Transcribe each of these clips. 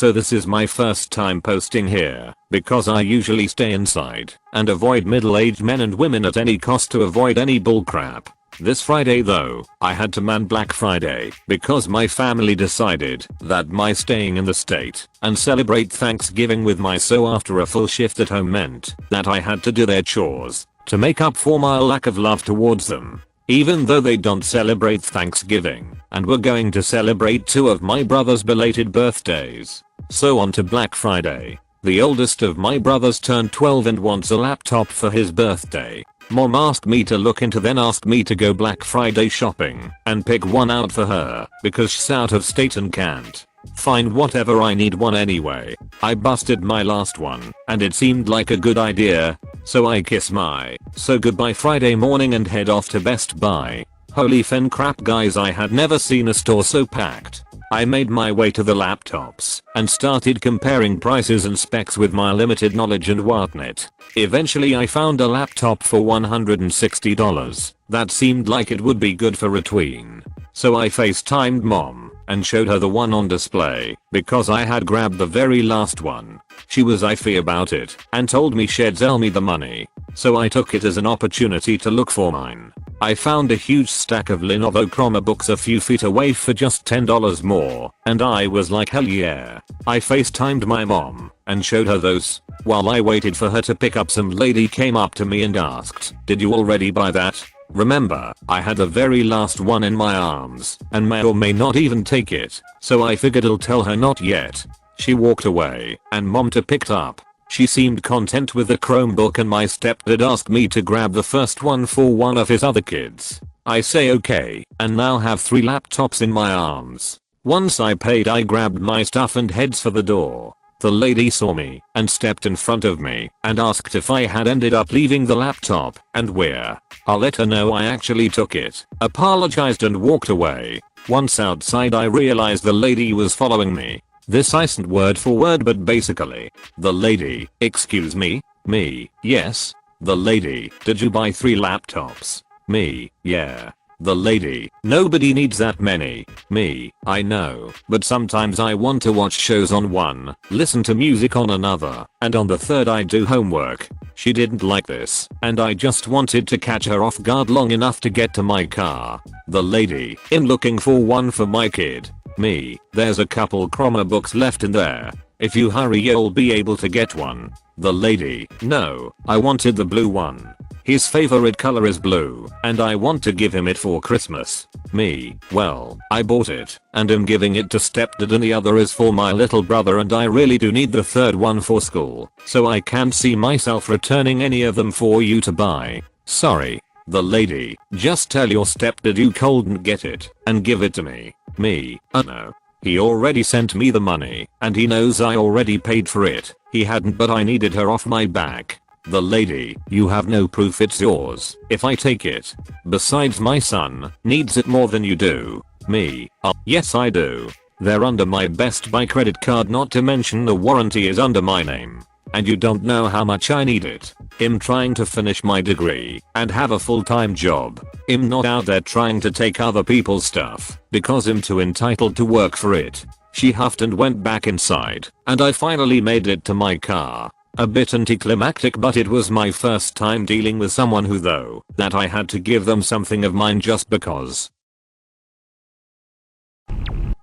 So this is my first time posting here, because I usually stay inside and avoid middle-aged men and women at any cost to avoid any bullcrap. This Friday though, I had to man Black Friday because my family decided that my staying in the state and celebrate Thanksgiving with my so after a full shift at home meant that I had to do their chores to make up for my lack of love towards them. Even though they don't celebrate Thanksgiving and were going to celebrate two of my brother's belated birthdays. So on to Black Friday. The oldest of my brothers turned 12 and wants a laptop for his birthday. Mom asked me to look into then asked me to go Black Friday shopping and pick one out for her because she's out of state and can't find whatever I need one anyway. I busted my last one and it seemed like a good idea, so I kiss my so goodbye Friday morning and head off to Best Buy. Holy fen crap guys, I had never seen a store so packed. I made my way to the laptops and started comparing prices and specs with my limited knowledge and whatnot. Eventually I found a laptop for $160 that seemed like it would be good for a tween. So I FaceTimed mom and showed her the one on display because I had grabbed the very last one. She was iffy about it and told me she'd sell me the money. So I took it as an opportunity to look for mine. I found a huge stack of Lenovo Chromebooks a few feet away for just $10 more, and I was like hell yeah. I FaceTimed my mom and showed her those. While I waited for her to pick up, some lady came up to me and asked, "Did you already buy that?" Remember, I had the very last one in my arms and may or may not even take it, so I figured I'll tell her not yet. She walked away and mom picked up. She seemed content with the Chromebook and my stepdad asked me to grab the first one for one of his other kids. I say okay and now have 3 laptops in my arms. Once I paid, I grabbed my stuff and heads for the door. The lady saw me and stepped in front of me and asked if I had ended up leaving the laptop and where. I let her know I actually took it, apologized and walked away. Once outside I realized the lady was following me. This isn't word for word but basically, the lady, "Excuse me?" Me, "Yes." The lady, "Did you buy 3 laptops?" Me, "Yeah." The lady, "Nobody needs that many." Me, "I know, but sometimes I want to watch shows on one, listen to music on another, and on the third I do homework." She didn't like this, and I just wanted to catch her off guard long enough to get to my car. The lady, "In looking for one for my kid." Me, "There's a couple Chromebooks left in there. If you hurry you'll be able to get one." The lady, "No, I wanted the blue one. His favorite color is blue and I want to give him it for Christmas." Me, "Well, I bought it and am giving it to stepdad and the other is for my little brother and I really do need the third one for school, so I can't see myself returning any of them for you to buy. Sorry." The lady, "Just tell your stepdad you couldn't get it and give it to me." Me, "No. He already sent me the money and he knows I already paid for it. He hadn't but I needed her off my back." The lady, "You have no proof it's yours if I take it. Besides my son needs it more than you do." Me, "Yes I do. They're under my Best Buy credit card, not to mention the warranty is under my name. And you don't know how much I need it. I'm trying to finish my degree and have a full-time job. I'm not out there trying to take other people's stuff because I'm too entitled to work for it." She huffed and went back inside and I finally made it to my car. A bit anticlimactic, but it was my first time dealing with someone who though that I had to give them something of mine just because.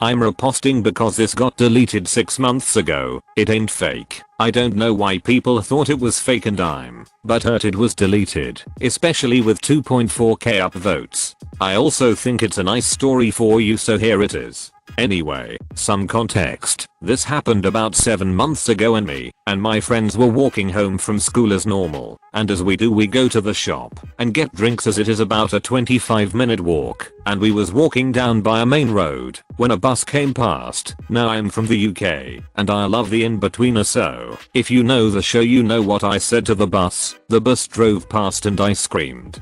I'm reposting because this got deleted 6 months ago. It ain't fake. I don't know why people thought it was fake and I'm but hurt it was deleted, especially with 2.4k upvotes. I also think it's a nice story for you, so here it is. Anyway, some context. This happened about 7 months ago and me and my friends were walking home from school as normal, and as we do we go to the shop and get drinks as it is about a 25-minute walk, and we was walking down by a main road when a bus came past. Now I'm from the UK and I love the in-betweener, so if you know the show you know what I said to the bus. The bus drove past and I screamed,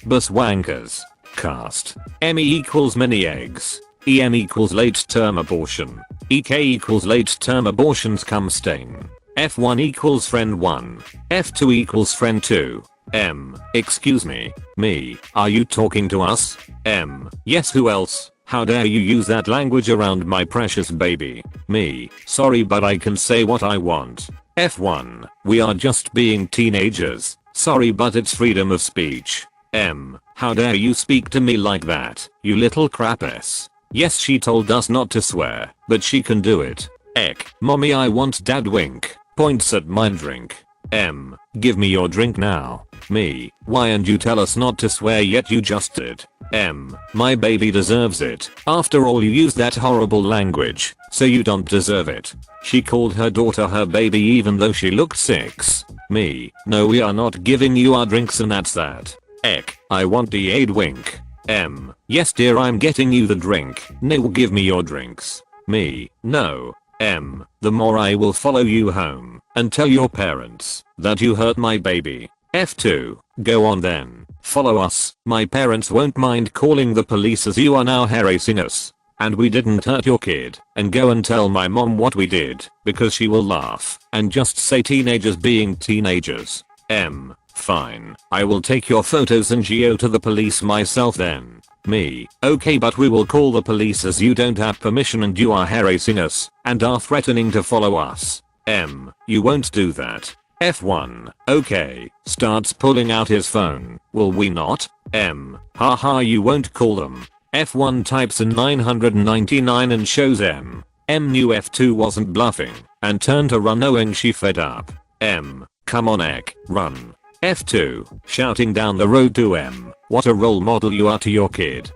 "Bus wankers." Cast. ME equals many eggs. EM equals late term abortion. EK equals late term abortions cum sting. F1 equals friend 1. F2 equals friend 2. M, excuse me. Me, are you talking to us? M, yes, who else? How dare you use that language around my precious baby. Me, sorry but I can say what I want. F1, we are just being teenagers. Sorry but it's freedom of speech. M, how dare you speak to me like that, you little crap s. Yes, she told us not to swear, but she can do it. Ek, mommy I want dad wink. Points at my drink. M, give me your drink now. Me, why and you tell us not to swear yet you just did. M, my baby deserves it. After all you used that horrible language, so you don't deserve it. She called her daughter her baby even though she looked 6. Me, no we are not giving you our drinks and that's that. Ek, I want the aid wink. M, yes dear I'm getting you the drink. No give me your drinks. Me, no. M, the more I will follow you home and tell your parents that you hurt my baby. F2, go on then, follow us, my parents won't mind calling the police as you are now harassing us. And we didn't hurt your kid, and go and tell my mom what we did, because she will laugh, and just say teenagers being teenagers. M, fine, I will take your photos and geo to the police myself then. Me, okay but we will call the police as you don't have permission and you are harassing us, and are threatening to follow us. M, you won't do that. F1, okay, starts pulling out his phone, will we not? M, haha you won't call them. F1 types in 999 and shows M. M knew F2 wasn't bluffing, and turned to run knowing she fed up. M, come on Ek, run. F2, shouting down the road to M, what a role model you are to your kid.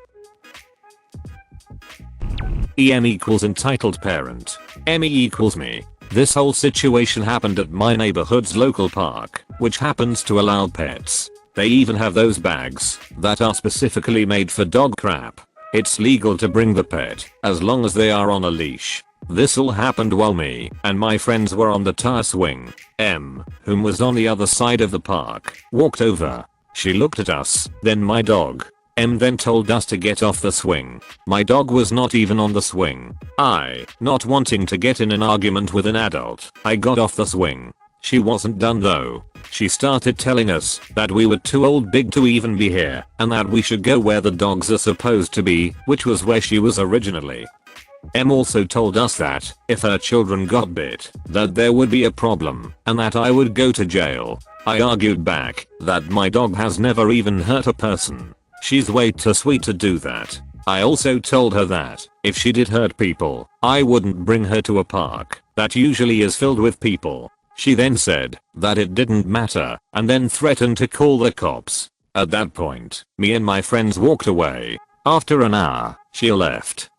EM equals entitled parent. ME equals me. This whole situation happened at my neighborhood's local park, which happens to allow pets. They even have those bags that are specifically made for dog crap. It's legal to bring the pet as long as they are on a leash. This all happened while me and my friends were on the tire swing. M, whom was on the other side of the park, walked over. She looked at us, then my dog. M then told us to get off the swing. My dog was not even on the swing. I, not wanting to get in an argument with an adult, I got off the swing. She wasn't done though. She started telling us that we were too old big to even be here, and that we should go where the dogs are supposed to be, which was where she was originally. M also told us that, if her children got bit, that there would be a problem, and that I would go to jail. I argued back that my dog has never even hurt a person. She's way too sweet to do that. I also told her that, if she did hurt people, I wouldn't bring her to a park that usually is filled with people. She then said that it didn't matter, and then threatened to call the cops. At that point, me and my friends walked away. After an hour, she left.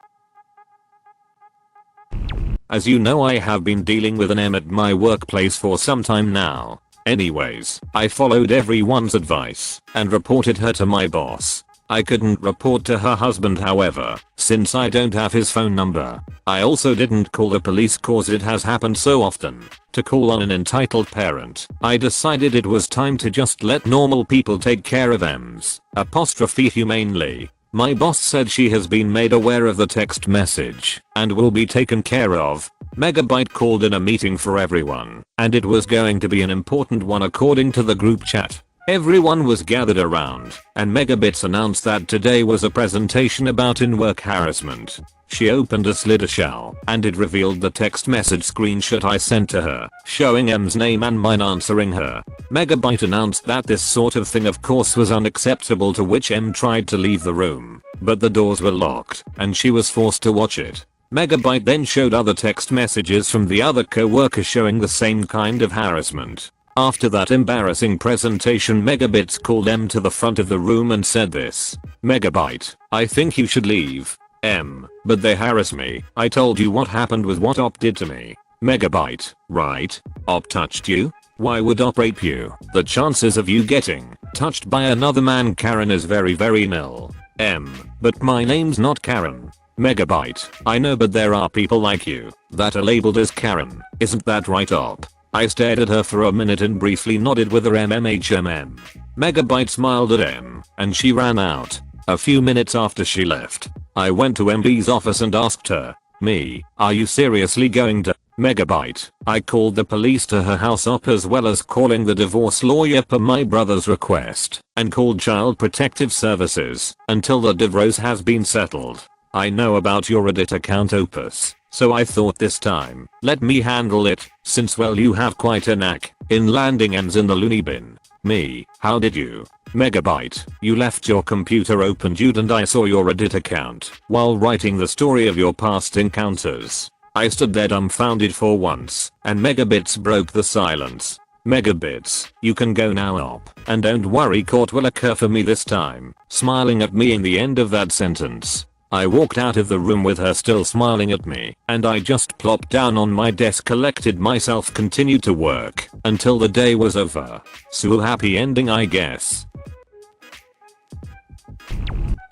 As you know I have been dealing with an M at my workplace for some time now. Anyways, I followed everyone's advice and reported her to my boss. I couldn't report to her husband however, since I don't have his phone number. I also didn't call the police cause it has happened so often. To call on an entitled parent, I decided it was time to just let normal people take care of M's. Apostrophe humanely. My boss said she has been made aware of the text message and will be taken care of. Megabyte called in a meeting for everyone, and it was going to be an important one according to the group chat. Everyone was gathered around, and Megabits announced that today was a presentation about in-work harassment. She opened a Slider shell, and it revealed the text message screenshot I sent to her, showing M's name and mine answering her. Megabyte announced that this sort of thing of course was unacceptable, to which M tried to leave the room, but the doors were locked, and she was forced to watch it. Megabyte then showed other text messages from the other co-workers showing the same kind of harassment. After that embarrassing presentation, Megabits called M to the front of the room and said this. Megabyte, I think you should leave. M, but they harass me. I told you what happened with what Op did to me. Megabyte, right? Op touched you? Why would Op rape you? The chances of you getting touched by another man Karen is very nil. M, but my name's not Karen. Megabyte, I know but there are people like you that are labeled as Karen, isn't that right Op? I stared at her for a minute and briefly nodded with her MMHMM. Megabyte smiled at M, and she ran out. A few minutes after she left, I went to MB's office and asked her, me, are you seriously going to? Megabyte, I called the police to her house Op as well as calling the divorce lawyer per my brother's request, and called Child Protective Services until the divorce has been settled. I know about your Reddit account Opus, so I thought this time, let me handle it, since well you have quite a knack in landing ends in the loony bin. Me, how did you? Megabyte, you left your computer open dude and I saw your Reddit account while writing the story of your past encounters. I stood there dumbfounded for once, and Megabits broke the silence. Megabits, you can go now op, and don't worry court will occur for me this time, smiling at me in the end of that sentence. I walked out of the room with her still smiling at me, and I just plopped down on my desk, collected myself, continued to work until the day was over. So happy ending I guess.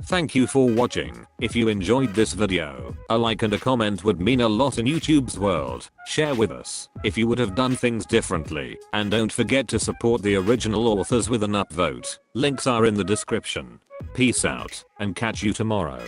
Thank you for watching. If you enjoyed this video, a like and a comment would mean a lot in YouTube's world. Share with us if you would have done things differently, and don't forget to support the original authors with an upvote. Links are in the description. Peace out, and catch you tomorrow.